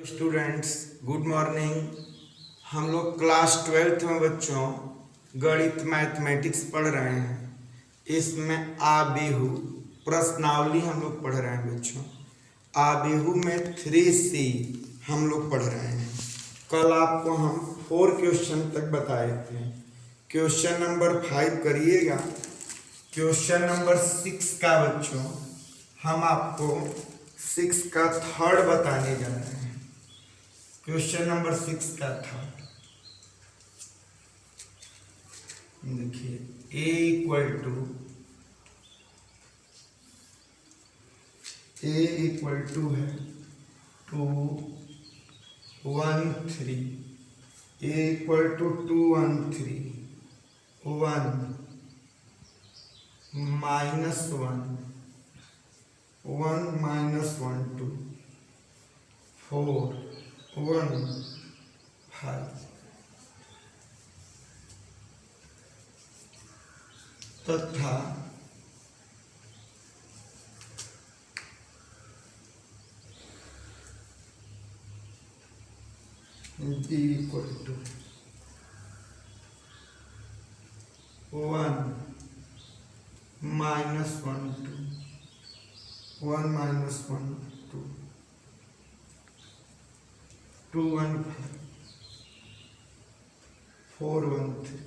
Students, good morning. हम लोग class 12th में बच्चों गणित मैथमेटिक्स पढ़ रहे हैं। इसमें आबेहू प्रश्नावली हम लोग पढ़ रहे हैं बच्चों। आबेहू में 3C हम लोग पढ़ रहे हैं। कल आपको हम 4 क्वेश्चन तक बताए थे। क्वेश्चन नंबर 5 करिएगा। क्वेश्चन नंबर 6 का बच्चों हम आपको 6 का थर्ड बताने जा रहे हैं। क्वेश्चन नंबर 6 का थर्ड देखिए, a इक्वल टू है 2 1 3। a इक्वल टू 2 1 3 1 -1 1 -1 2 4 1 5 तथा b इक्वल टू 1 -1 2 1 -1 2 2 1 5 4 1 3।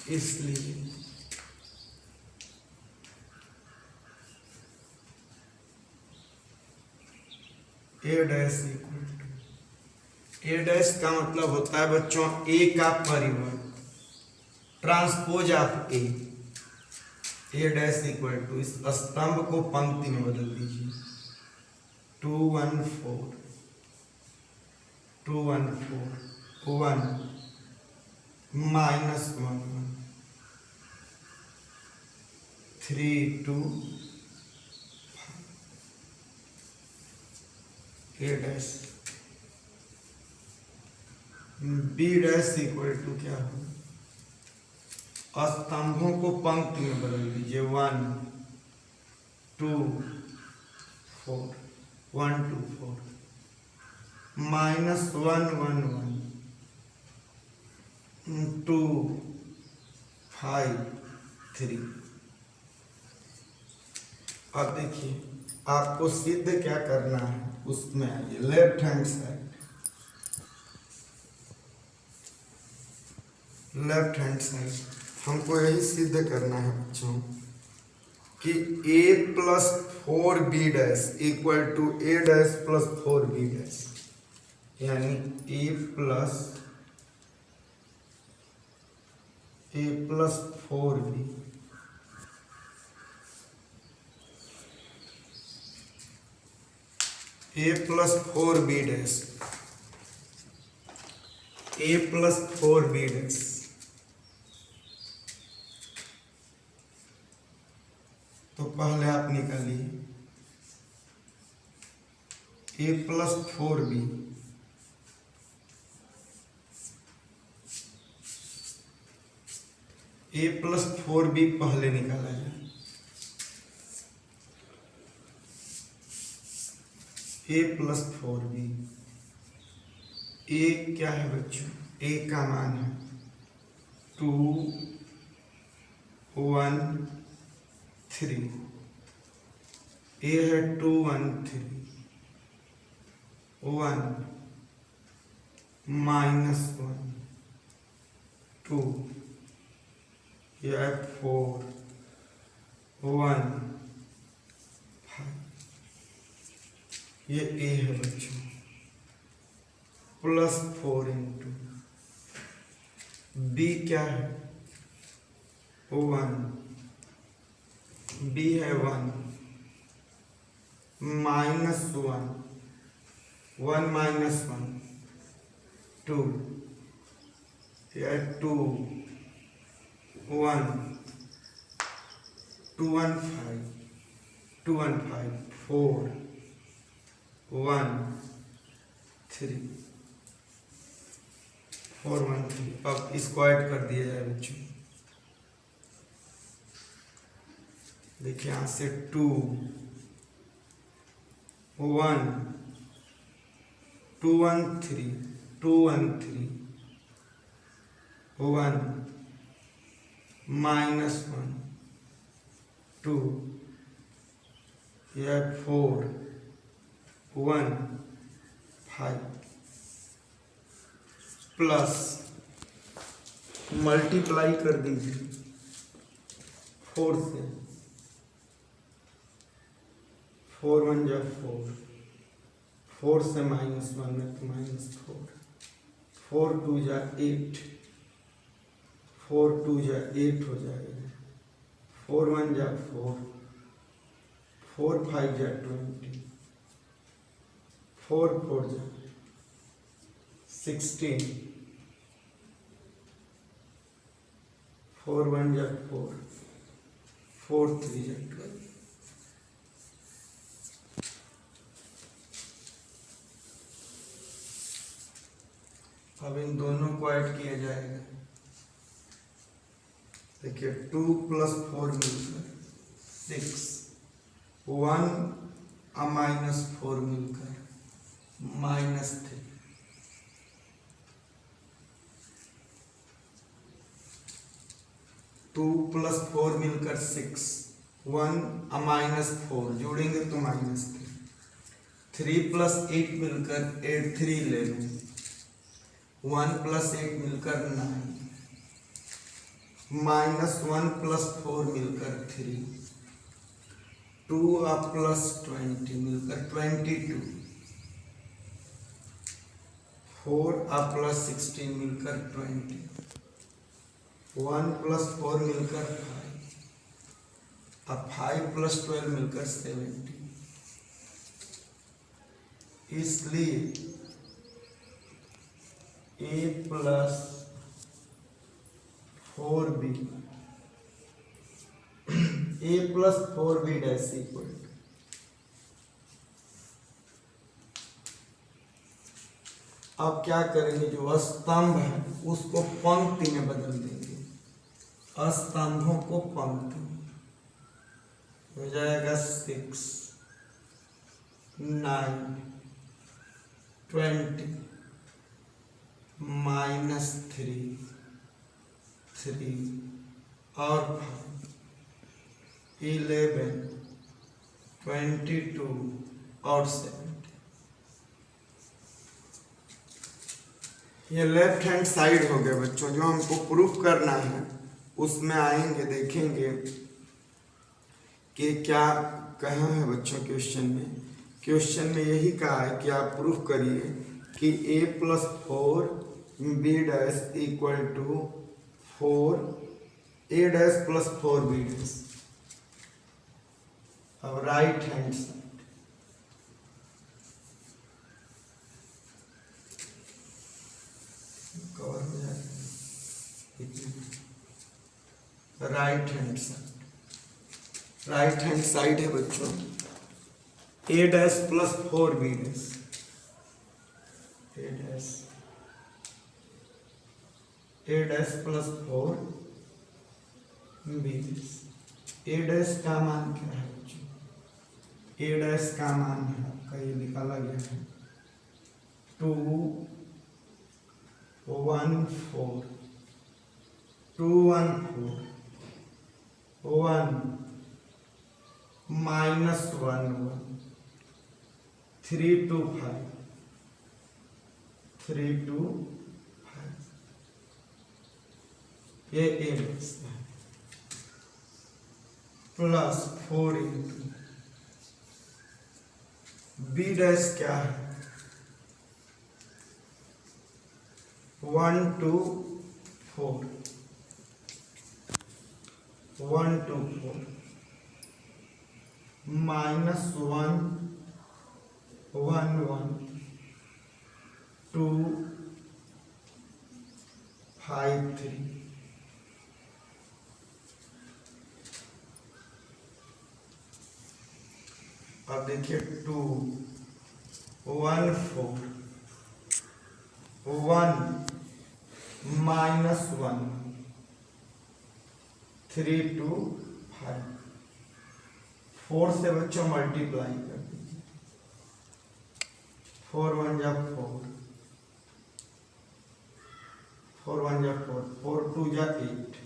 इसलिए a dash equal to, a dash का मतलब होता है बच्चों a का परिवर्त, transpose of a। a dash equal to, इस स्तंभ को पंक्ति में बदल दीजिए। 2 1 4 2 1 4 1 -1 1 3 2 a dash. b dash equal to क्या हो, स्तंभों को पंक्ति में बदल दीजिए। 1 2 4 1 2 4 -1 1 1 2 5 3। अब देखिए आपको सिद्ध क्या करना है, उसमें आइए। लेफ्ट हैंड साइड, हमको यही सिद्ध करना है बच्चों कि a + 4b dash equal to a dash + 4b dash, यानी a + 4b a + 4b dash, a + 4b dash. तो पहले आप निकालिए a + 4b, a + 4b पहले निकाला जाए। a + 4b, a क्या है बच्चों, a का मान है 2 1 3। a है 2 1 3 1 -1 2, यह है 4 1 5। ये a है बच्चों, +4 इंटू b क्या है 1, b है 1 -1 1 -1 2, यह 2 1 2 1 5 2 1 5 4 1 3 4 1 3। अब इसको ऐड कर दिया जाए बच्चों। देखिए यहाँ से 2 1 2 1 3 2 1 3 1 -1 2 यह 4 1 5 प्लस मल्टीप्लाई कर दीजिए 4 से 4 1 जा 4 4 से -1 में तो -4 4 2 जा 8 4 2 जा 8 हो जाएगा 4 1 जा 4 4 5 जा 20 4 4 जा 16 4 1 जा 4 4 3 जा 12 अब इन दोनों को ऐड किया जाएगा। देखिए 2 + 4 मिलकर 6 1 -4 मिलकर -3 2 + 4 मिलकर 6 1 -4 जोड़ेंगे तो -3 3 + 8 मिलकर 8 3 ले लें 1 + 8 मिलकर 9 -1 + 4 मिलकर 3 2 + 20 मिलकर 22 4 + 16 मिलकर 20 1 + 4 मिलकर 5 अब 5 + 12 मिलकर 17 इसलिए a + 4b a + 4b dash equal अब क्या करेंगे जो स्तंभ है उसको पंक्ति में बदल देंगे स्तंभों को पंक्ति हो जाएगा 6 9 20 -3 3 और 5 11 22 और 7 ये लेफ्ट हैंड साइड हो गया बच्चों। जो हमको प्रूफ करना है उसमें आएंगे देखेंगे कि क्या कहा है बच्चों। क्वेश्चन में यही कहा है कि आप प्रूफ करिए कि a + 4b = 4a + 4b। अब राइट हैंड साइड कवर हो जाएगा। राइट हैंड साइड है बच्चों a + 4b a + 4b a का मान क्या है बच्चों? a का मान है आपका ये निकाला गया है 2 1 4 2 1 4 1 -1 1 3 2 5 3 2 5 ये a है प्लस 4 × b क्या है 1 2 4 1 2 4 -1 1 1 2 5 3 अब देखिए 2 1 4 1 -1 3 2 5 4 से बच्चों मल्टीप्लाई कर दीजिए, 4 1 जा 4, 4 1 जा 4, 4 2 जा 8,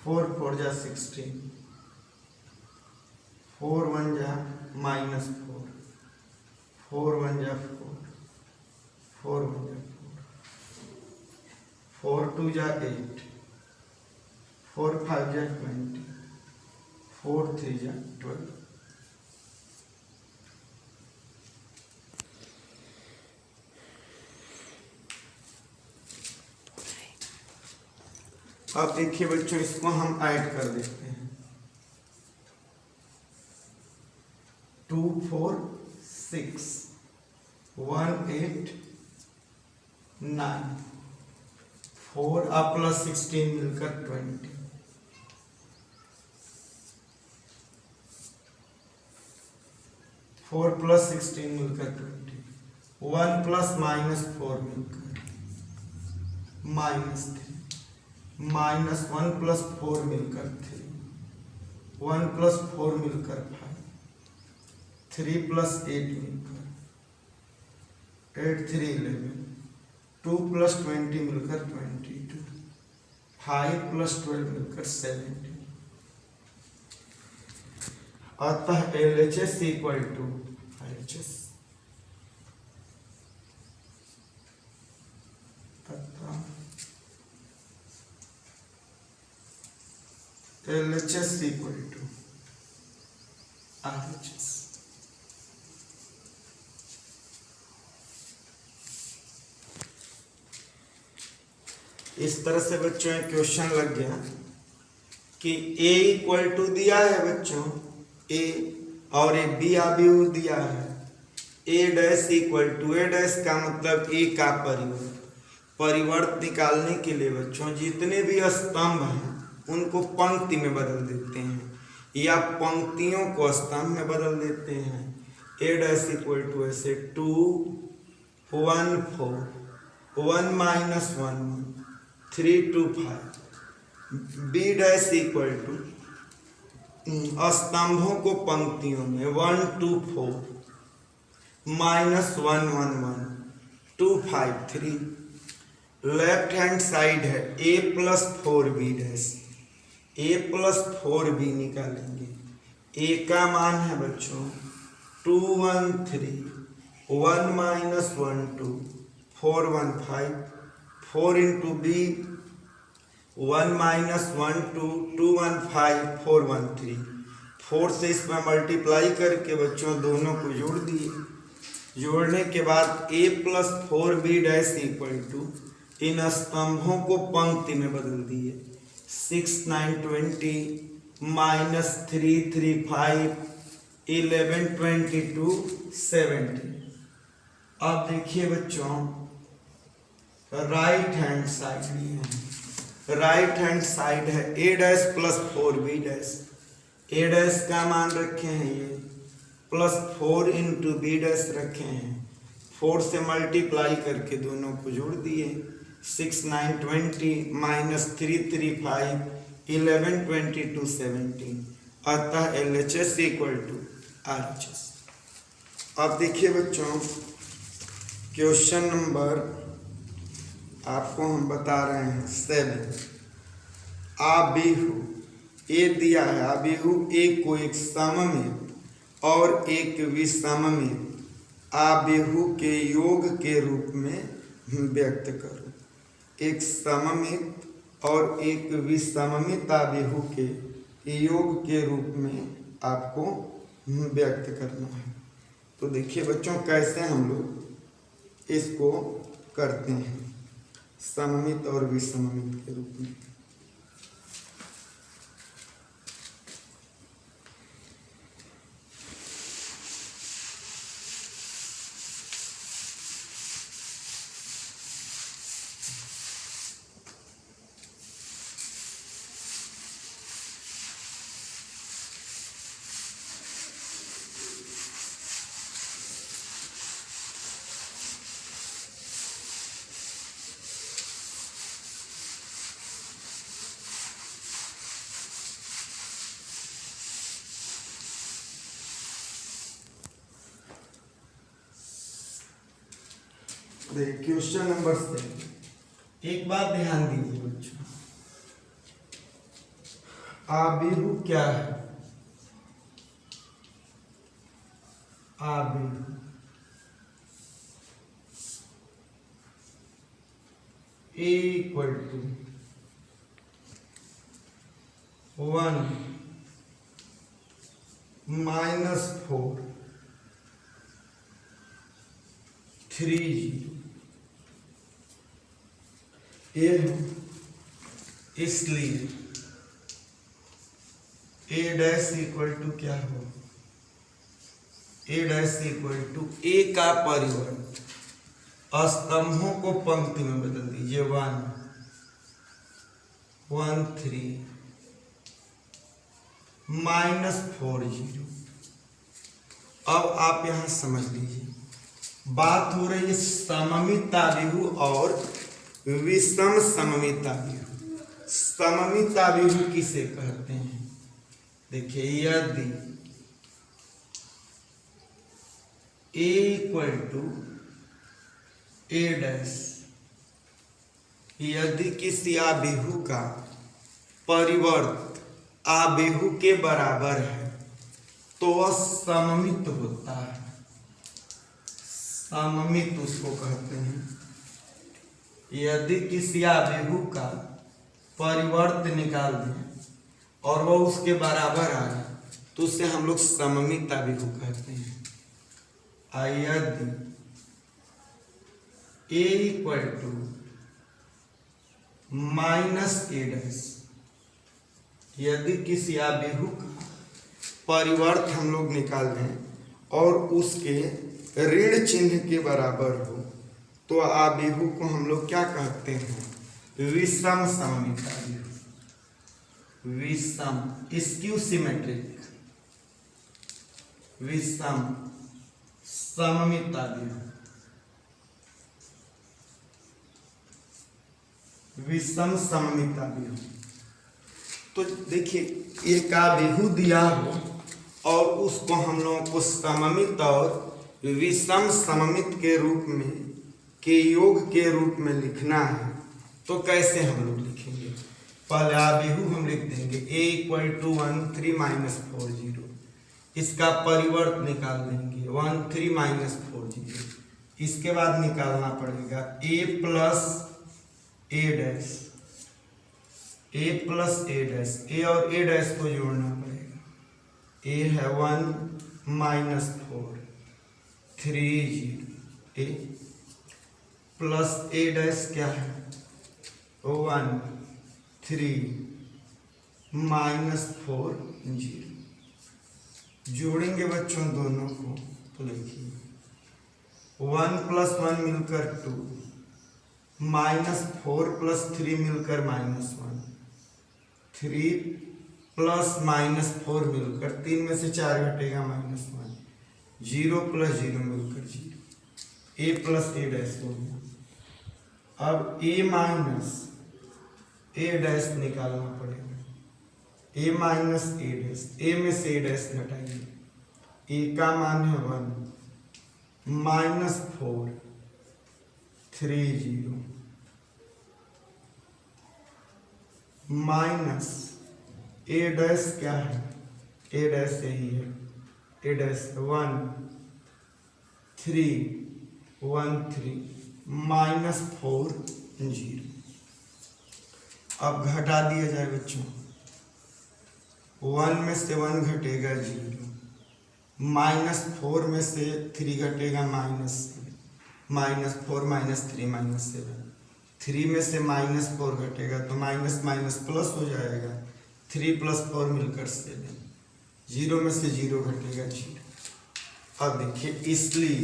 4 4 जा 16, 4 1 जा -4, 4 1 जा 4, 4 1 जा 4, 4 2 जा 8, 4 5 जा 20, 4 3 जा 12। अब देखिए बच्चों, इसको हम ऐड कर देते हैं। 2 4 6 1 8 9, 4 अब प्लस 16 मिलकर 20, 4 प्लस 16 मिलकर 20, 1 प्लस -4 मिलकर -3, -1 प्लस 4 मिलकर 3, 1 प्लस 4 मिलकर 5, 3 प्लस 8 मिलकर 8 3 11, 2 प्लस 20 मिलकर 22, 5 प्लस 12 मिलकर 17। अतः LHS equal to RHS, LHS equal to RHS। इस तरह से बच्चों एक क्वेश्चन लग गया कि A इक्वल टू दिया है बच्चों A, और एक B आव्यूह दिया है, A dash equal to A dash का मतलब A का परिवर्त निकालने के लिए बच्चों जितने भी स्तंभ हैं उनको पंक्ति में बदल देते हैं या पंक्तियों को स्तंभ में बदल देते हैं। A डैश इक्वल टू ऐसे 2 1 4 1 -1 3 2 5। B डैश इक्वल टू स्तंभों को पंक्तियों में 1 2 4 -1 1 1 2 5 3। लेफ्ट हैंड साइड है A plus 4B dash, A plus 4B निकालेंगे। A का मान है बच्चों 2 1 3 1 -1 2 4 1 5, 4 इंटू B 1 -1 2 2 1 5 4 1 3। 4 से इसमें मल्टीप्लाई करके बच्चों दोनों को जोड़ दिए। जोड़ने के बाद A plus 4B dash equal to इन स्तंभों को पंक्ति में बदल दिए। 6 9 20 -3 3 5 11 22 17। अब देखिए बच्चों राइट हैंड साइड भी है, राइट हैंड साइड है A dash plus 4B dash. A dash का मान रखे हैं ये प्लस 4 इंटू B डैश रखे हैं। 4 से मल्टीप्लाई करके दोनों को जोड़ दिए। 6 9 20 -3 3 5 11 22 17। अतः LHS इक्वल टू RHS। अब देखिए बच्चों क्वेश्चन नंबर आपको हम बता रहे हैं 7। आव्यूह ए दिया है, आव्यूह ए को एक सममित और एक विषममित आव्यूह के योग के रूप में व्यक्त करो। एक सममित और एक विषममित आव्यूह के योग के रूप में आपको व्यक्त करना है। तो देखिए बच्चों कैसे हम लोग इसको करते हैं सममित और विषममित के रूप में। देखिए क्वेश्चन नंबर 7, एक बात ध्यान दीजिए बच्चों, आबेहू क्या है? आबेहू A इक्वल टू 1 -4 3 0 A है, इसलिए A डैश इक्वल टू क्या हो? A dash equal to A का परिवर्त स्तंभों को पंक्ति में बदल दीजिए, 1 1 3 -4 0। अब आप यहां समझ लीजिए, बात हो रही है सममित आबेहू और विषम सममित आबेहू। सममित आबेहू किसे कहते हैं? देखिए, यदि A equal to A dash, यदि किसी आबेहू का परिवर्त आबेहू के बराबर है तो वह सममित होता है। सममित उसको कहते हैं। यदि किसी आबेहू का परिवर्त निकाल दें और वह उसके बराबर आ जाए तो उसे हम लोग सममित आबेहू कहते हैं। यदि A equal to -A dash, यदि किसी आबेहू का परिवर्त हम लोग निकाल दें और उसके ऋण चिन्ह के बराबर हो तो आबेहू को हम लोग क्या कहते हैं? विषम सममित आबेहू। विषम स्क्यू सिमेट्रिक, विषम सममित आबेहू, विषम सममित आबेहू। तो देखिए, एक आबेहू दिया हो और उसको हम लोगों को सममित और विषम सममित के रूप में, के योग के रूप में लिखना है तो कैसे हम लोग लिखेंगे? पहले आबेहू हम लिख देंगे A इक्वल टू 1 3 -4 0। इसका परिवर्त निकाल देंगे 1 3 -4 0। इसके बाद निकालना पड़ेगा A plus A dash, A plus A dash, A और A डैश को जोड़ना पड़ेगा। A है 1 -4 3 0। A प्लस A डैश क्या है? 1 3 -4 0। जोड़ेंगे बच्चों दोनों को तो देखिए 1 + 1 मिलकर 2, -4 + 3 मिलकर -1, 3 + -4 मिलकर 3 में से 4 घटेगा -1, 0 + 0 मिलकर 0। A प्लस A डैश हो गया। अब A माइनस A डैश निकालना पड़ेगा। A minus A dash, A में से A डैश घटाइए। A का मान है 1 -4 3 0 माइनस A डैश क्या है? A डैश यही है, A डैश 1 3 1 3 -4 0। अब घटा दिया जाए बच्चों, 1 में से 1 घटेगा 0, -4 में से 3 घटेगा -7, -4 -3 -7, 3 में से -4 घटेगा तो माइनस माइनस प्लस हो जाएगा, 3 + 4 मिलकर 7, 0 में से 0 घटेगा 0। अब देखिए, इसलिए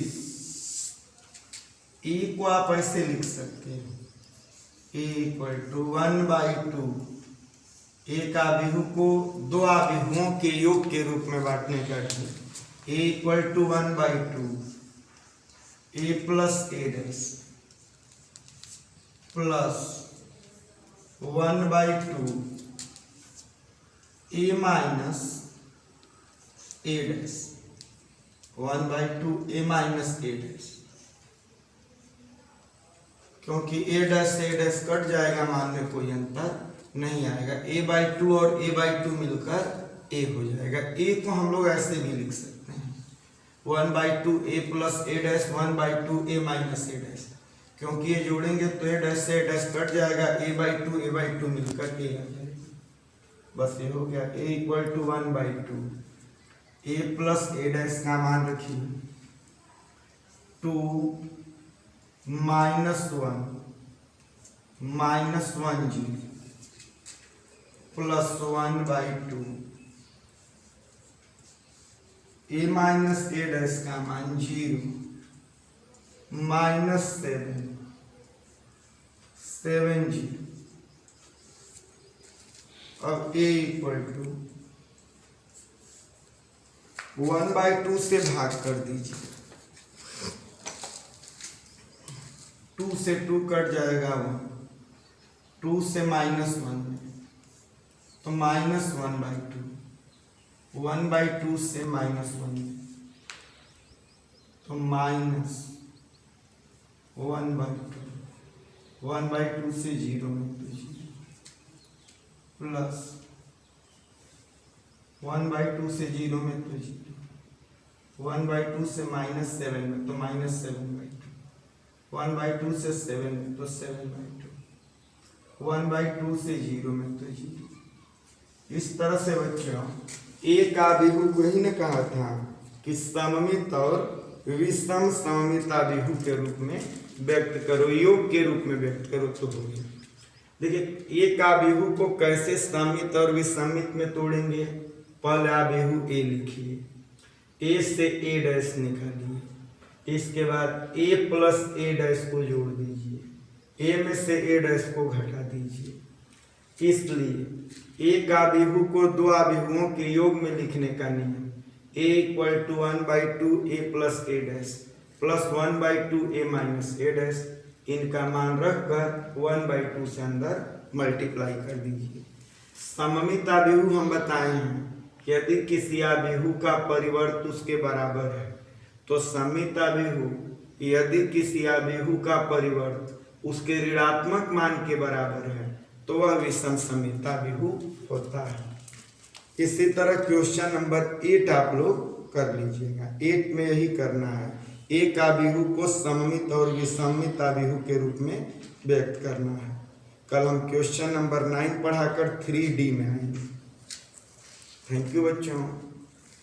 E को आप ऐसे लिख सकते हैं, A इक्वल टू 1/2। एक आबेहू को दो आबेहुओं के योग के रूप में बांटने का ठीक, A equal to 1/2 A plus A dash plus 1/2 A minus A dash, 1/2 A minus A dash. क्योंकि ए डैश से ए डैश कट जाएगा, मान में कोई अंतर नहीं आएगा। a/2 और a/2 मिलकर a हो जाएगा। a को हम लोग ऐसे भी लिख सकते हैं 1/2 a plus a dash 1/2 a minus a dash, क्योंकि ये जोड़ेंगे तो a डैश से a डैश कट जाएगा, a/2 मिलकर a आ जाएगा। बस ये हो गया a equal to 1/2 a plus a dash का मान रखिए 2 -1 -1 plus 1/2 a minus a dash का मान 0 -7 0। अब a इक्वल टू 1/2 से भाग कर दीजिए, 2 से 2 कट जाएगा 1, 2 से -1 तो -1/2, 1/2 से -1 तो -1/2, 1/2 से 0 में तो 0 प्लस 1/2 से 0 में तो 0, 1/2 से -7 में तो -7/2, 1/2 से 7 में तो 7/2, 1/2 से 0 में तो 0। इस तरह से बच्चों एक आबिहू को ही ने कहा था कि सममित और विषम सममित आबिहू के रूप में व्यक्त करो, योग के रूप में व्यक्त करो तो हो गया। देखिए एक आबिहू को कैसे सममित और विषमित में तोड़ेंगे। पहले आबिहू ए लिखिए, ए से ए डैश निकालिए, इसके बाद a प्लस a डैश को जोड़ दीजिए, a में से a डैश को घटा दीजिए। इसलिए एक आबिहू को दो आबिहुओं के योग में लिखने का नियम a equal to 1/2 a plus a dash plus 1/2 a minus a dash, इनका मान रखकर 1/2 से अंदर मल्टीप्लाई कर दीजिए। सममित आबिहू हम बताए हैं कि यदि किसी आबिहू का परिवर्त उसके बराबर है तो सममित आबिहू, यदि किसी आबिहू का परिवर्त उसके ऋणात्मक मान के बराबर है तो वह विषम सममित आबिहू होता है। इसी तरह क्वेश्चन नंबर 8 आप लोग कर लीजिएगा। 8 में यही करना है, एक आबिहू को सममित और विषमित आबिहू के रूप में व्यक्त करना है। कल हम क्वेश्चन नंबर 9 पढ़ाकर 3D में आएंगे। थैंक यू बच्चों।